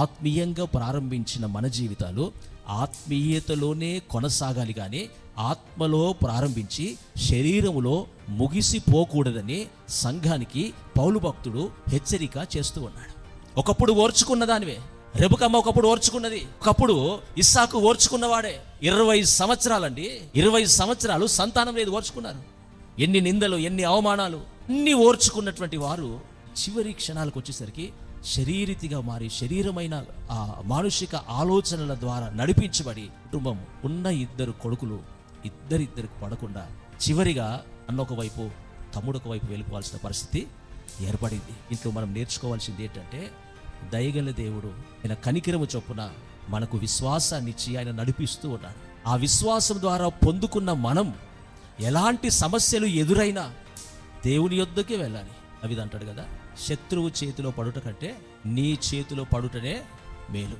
ఆత్మీయంగా ప్రారంభించిన మన జీవితాలు ఆత్మీయతలోనే కొనసాగాలి, కానీ ఆత్మలో ప్రారంభించి శరీరములో ముగిసిపోకూడదని సంఘానికి పౌలు భక్తుడు హెచ్చరిక చేస్తూ ఉన్నాడు. ఒకప్పుడు ఓర్చుకున్న దానివే రెబెక్కమ్మ, ఒకప్పుడు ఓర్చుకున్నది. ఒకప్పుడు ఇస్సాకు ఓర్చుకున్నవాడే. 20 సంవత్సరాలండి, 20 సంవత్సరాలు సంతానం లేదు, ఓర్చుకున్నారు. ఎన్ని నిందలు, ఎన్ని అవమానాలు, అన్ని ఓర్చుకున్నటువంటి వారు చివరి క్షణాలకు వచ్చేసరికి శరీరీతిగా మారి శరీరమైన ఆ మానుషిక ఆలోచనల ద్వారా నడిపించబడి కుటుంబం ఉన్న 2 కొడుకులు ఇద్దరికి పడకుండా చివరిగా అన్న ఒకవైపు తమ్ముడు ఒకవైపు వెళ్ళిపోవాల్సిన పరిస్థితి ఏర్పడింది. ఇంట్లో మనం నేర్చుకోవాల్సింది ఏంటంటే, దయగల దేవుడు ఆయన కనికరము చొప్పున మనకు విశ్వాసాన్ని ఇచ్చి ఆయన నడిపిస్తూ ఉన్నాడు. ఆ విశ్వాసం ద్వారా పొందుకున్న మనం ఎలాంటి సమస్యలు ఎదురైనా దేవుని యొద్దకే వెళ్ళాలి. అవిది అంటాడు కదా, శత్రువు చేతిలో పడుట కంటే నీ చేతిలో పడుటనే మేలు.